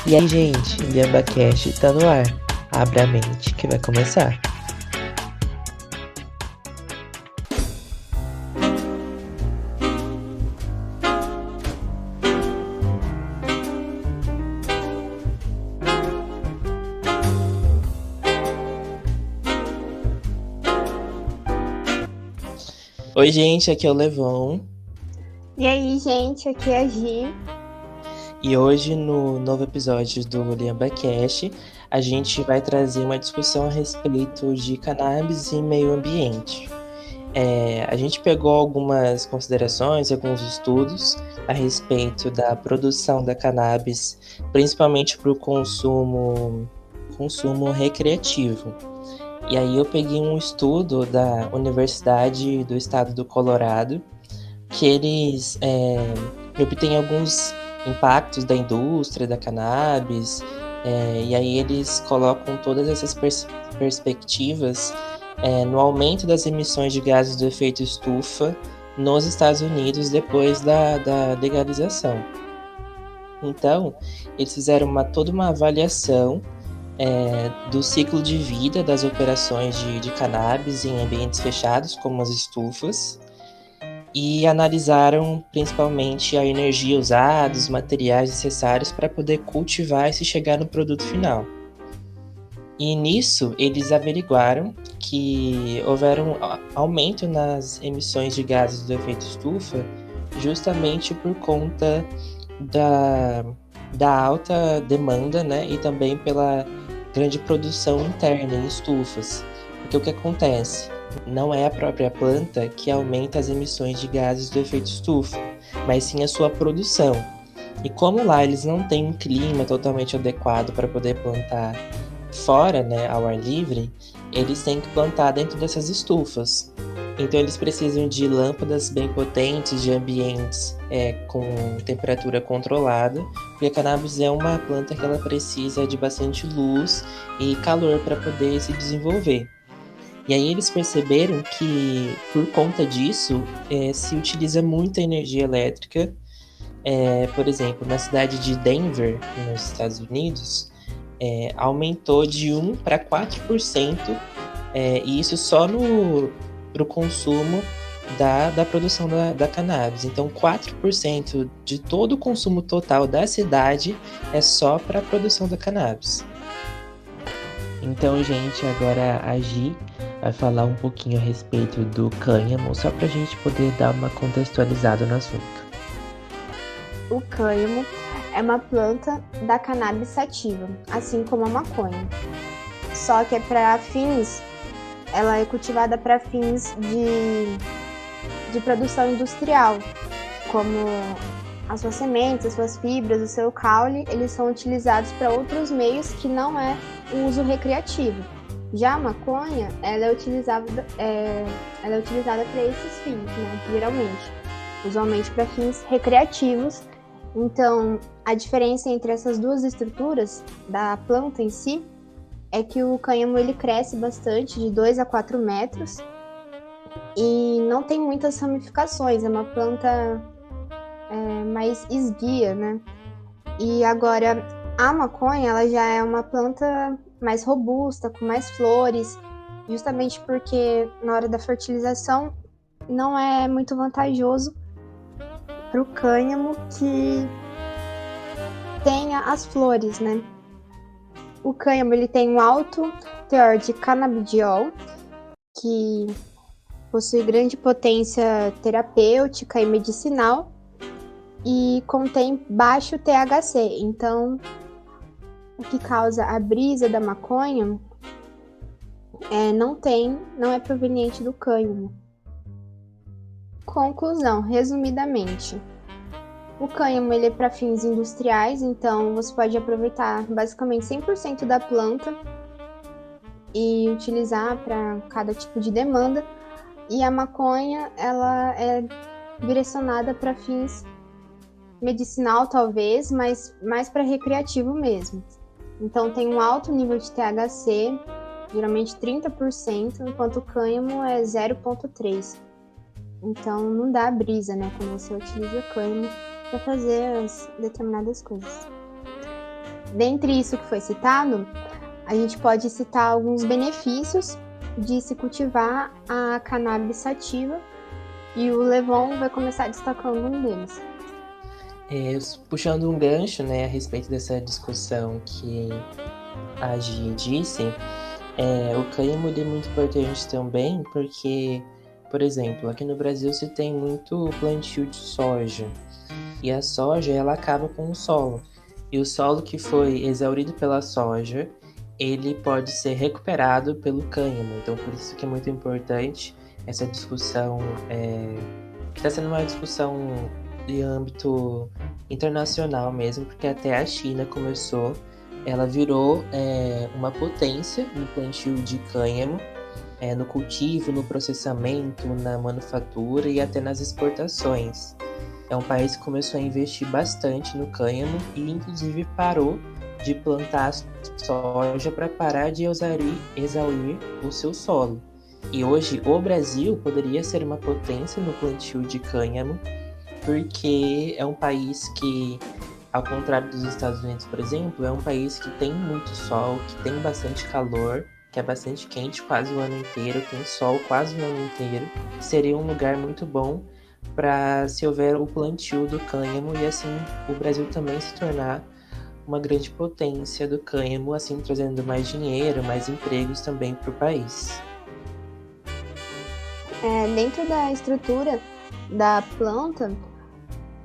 E aí, gente, o LiambaCast tá no ar. Abra a mente que vai começar. Oi, gente, aqui é o Levon. E aí, gente, aqui é a Gi. E hoje, no novo episódio do LiambaCast, a gente vai trazer uma discussão a respeito de cannabis e meio ambiente. A gente pegou algumas considerações, alguns estudos a respeito da produção da cannabis, principalmente para o consumo recreativo. E aí eu peguei um estudo da Universidade do Estado do Colorado, que eles obtêm alguns impactos da indústria da cannabis, e aí eles colocam todas essas perspectivas no aumento das emissões de gases do efeito estufa nos Estados Unidos depois da legalização. Então, eles fizeram toda uma avaliação do ciclo de vida das operações de cannabis em ambientes fechados, como as estufas, e analisaram principalmente a energia usada, os materiais necessários para poder cultivar e se chegar no produto final. E nisso, eles averiguaram que houveram um aumento nas emissões de gases do efeito estufa justamente por conta da alta demanda, né, e também pela grande produção interna em estufas. Porque o que acontece? Não é a própria planta que aumenta as emissões de gases do efeito estufa, mas sim a sua produção. E como lá eles não têm um clima totalmente adequado para poder plantar fora, né, ao ar livre, eles têm que plantar dentro dessas estufas. Então eles precisam de lâmpadas bem potentes, de ambientes com temperatura controlada, porque a cannabis é uma planta que ela precisa de bastante luz e calor para poder se desenvolver. E aí eles perceberam que, por conta disso, se utiliza muita energia elétrica. Por exemplo, na cidade de Denver, nos Estados Unidos, aumentou de 1 para 4%, e isso só para o consumo da produção da cannabis. Então, 4% de todo o consumo total da cidade é só para a produção da cannabis. Então, gente, agora a Gi vai falar um pouquinho a respeito do cânhamo, só para a gente poder dar uma contextualizada no assunto. O cânhamo é uma planta da cannabis sativa, assim como a maconha. Só que ela é cultivada para fins de produção industrial, como as suas sementes, as suas fibras, o seu caule, eles são utilizados para outros meios que não é o uso recreativo. Já a maconha, ela é utilizada para esses fins, né? Geralmente, usualmente para fins recreativos. Então, a diferença entre essas duas estruturas da planta em si é que o cânhamo ele cresce bastante, de 2 a 4 metros, e não tem muitas ramificações, é uma planta mais esguia, né? E agora, a maconha, ela já é uma planta mais robusta, com mais flores, justamente porque na hora da fertilização não é muito vantajoso para o cânhamo que tenha as flores, né? O cânhamo ele tem um alto teor de canabidiol, que possui grande potência terapêutica e medicinal, e contém baixo THC. Então, o que causa a brisa da maconha não é proveniente do cânhamo. Conclusão, resumidamente, o cânhamo ele é para fins industriais, então você pode aproveitar basicamente 100% da planta e utilizar para cada tipo de demanda. E a maconha, ela é direcionada para fins medicinal talvez, mas mais para recreativo mesmo. Então tem um alto nível de THC, geralmente 30%, enquanto o cânhamo é 0,3%. Então não dá brisa, né, quando você utiliza cânhamo para fazer as determinadas coisas. dentre isso que foi citado, a gente pode citar alguns benefícios de se cultivar a cannabis sativa, e o Levon vai começar destacando um deles. Puxando um gancho, né, a respeito dessa discussão que a Gia disse, o cânhamo é muito importante também porque, por exemplo, aqui no Brasil se tem muito plantio de soja, e a soja ela acaba com o solo, e o solo que foi exaurido pela soja, ele pode ser recuperado pelo cânhamo. Então por isso que é muito importante essa discussão, que está sendo uma discussão de âmbito internacional mesmo, porque até a China ela virou uma potência no plantio de cânhamo, no cultivo, no processamento, na manufatura e até nas exportações. É um país que começou a investir bastante no cânhamo e inclusive parou de plantar soja para parar de exaurir o seu solo. E hoje o Brasil poderia ser uma potência no plantio de cânhamo, porque é um país que, ao contrário dos Estados Unidos, por exemplo, é um país que tem muito sol, que tem bastante calor, que é bastante quente quase o ano inteiro, tem sol quase o ano inteiro. Seria um lugar muito bom para se houver o plantio do cânhamo e assim o Brasil também se tornar uma grande potência do cânhamo, assim trazendo mais dinheiro, mais empregos também para o país. Dentro da estrutura da planta,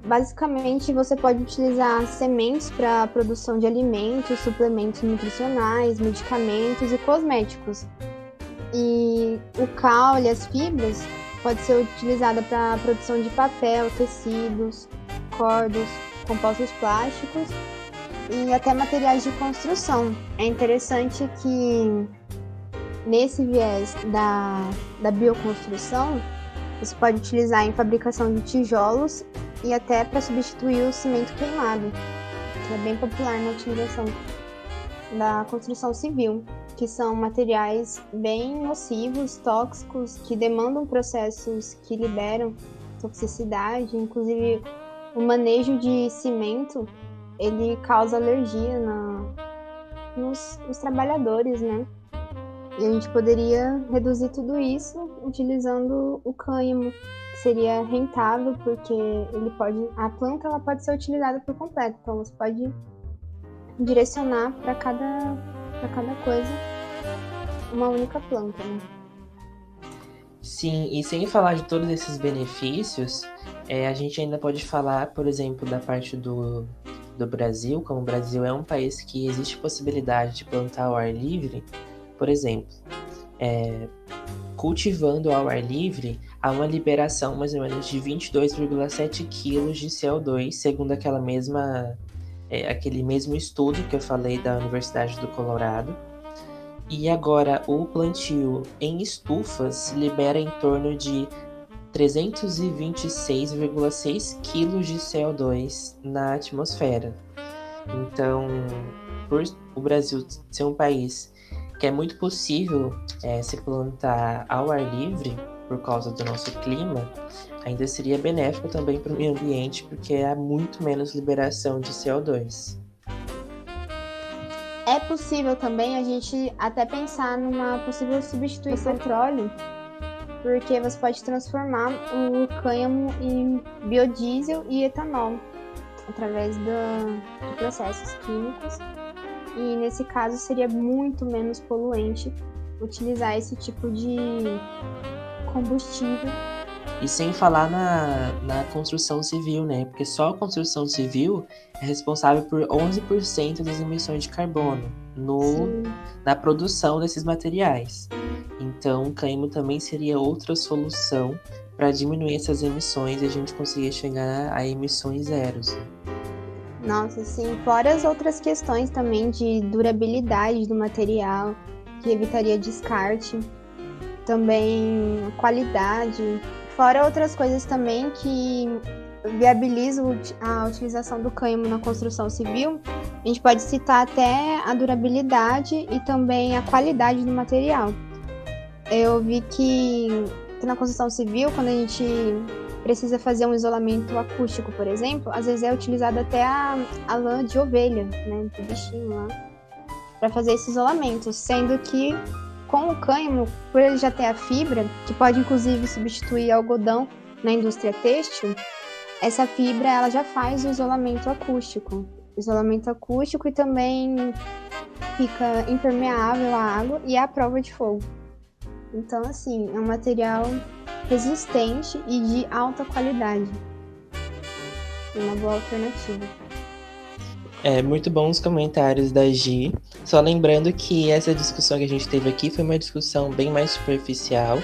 basicamente você pode utilizar sementes para a produção de alimentos, suplementos nutricionais, medicamentos e cosméticos. E o caule, as fibras, pode ser utilizada para a produção de papel, tecidos, cordas, compostos plásticos e até materiais de construção. É interessante que nesse viés da bioconstrução, você pode utilizar em fabricação de tijolos e até para substituir o cimento queimado, que é bem popular na utilização da construção civil, que são materiais bem nocivos, tóxicos, que demandam processos que liberam toxicidade. Inclusive, o manejo de cimento, ele causa alergia nos trabalhadores, né? E a gente poderia reduzir tudo isso utilizando o cânhamo, que seria rentável, porque a planta ela pode ser utilizada por completo. Então você pode direcionar para cada coisa uma única planta, né? Sim, e sem falar de todos esses benefícios, a gente ainda pode falar, por exemplo, da parte do Brasil, como o Brasil é um país que existe possibilidade de plantar ao ar livre. Por exemplo, cultivando ao ar livre, há uma liberação mais ou menos de 22,7 kg de CO2, segundo aquele mesmo estudo que eu falei da Universidade do Colorado. E agora, o plantio em estufas libera em torno de 326,6 kg de CO2 na atmosfera. Então, por o Brasil ser um país que é muito possível se plantar ao ar livre por causa do nosso clima, ainda seria benéfico também para o meio ambiente, porque há muito menos liberação de CO2. É possível também a gente até pensar numa possível substituição do petróleo, porque você pode transformar o cânhamo em biodiesel e etanol através de processos químicos. E nesse caso seria muito menos poluente utilizar esse tipo de combustível. E sem falar na construção civil, né? Porque só a construção civil é responsável por 11% das emissões de carbono na produção desses materiais. Então, o cânhamo também seria outra solução para diminuir essas emissões e a gente conseguir chegar a emissões zeros. Nossa, sim. Fora as outras questões também de durabilidade do material, que evitaria descarte, também qualidade. Fora outras coisas também que viabilizam a utilização do cânhamo na construção civil. A gente pode citar até a durabilidade e também a qualidade do material. Eu vi que na construção civil, quando a gente precisa fazer um isolamento acústico, por exemplo, às vezes é utilizado até a lã de ovelha, né, do bichinho lá, para fazer esse isolamento, sendo que com o cânhamo, por ele já ter a fibra, que pode inclusive substituir algodão na indústria têxtil, essa fibra ela já faz o isolamento acústico. Isolamento acústico e também fica impermeável à água e à prova de fogo. Então, assim, é um material resistente e de alta qualidade. Uma boa alternativa. Muito bons comentários da Gi. Só lembrando que essa discussão que a gente teve aqui foi uma discussão bem mais superficial.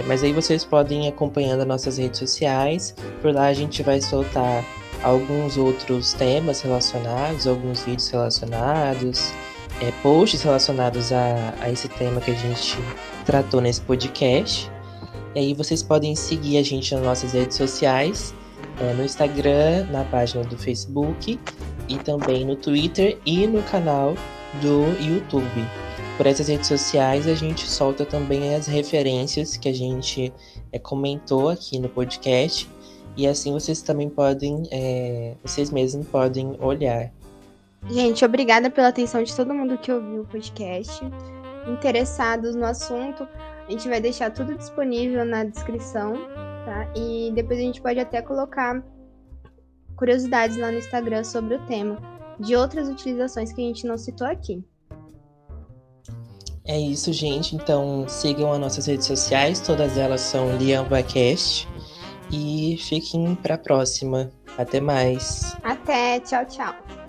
Mas aí vocês podem ir acompanhando as nossas redes sociais. Por lá a gente vai soltar alguns outros temas relacionados, alguns vídeos relacionados, posts relacionados a esse tema que a gente tratou nesse podcast. E aí vocês podem seguir a gente nas nossas redes sociais, no Instagram, na página do Facebook e também no Twitter e no canal do YouTube. Por essas redes sociais a gente solta também as referências que a gente comentou aqui no podcast e assim vocês também podem, vocês mesmos podem olhar. Gente, obrigada pela atenção de todo mundo que ouviu o podcast. Interessados no assunto, a gente vai deixar tudo disponível na descrição, tá? E depois a gente pode até colocar curiosidades lá no Instagram sobre o tema, de outras utilizações que a gente não citou aqui. É isso, gente. Então sigam as nossas redes sociais, todas elas são LianvaCast. E fiquem para a próxima. Até mais. Até, tchau, tchau.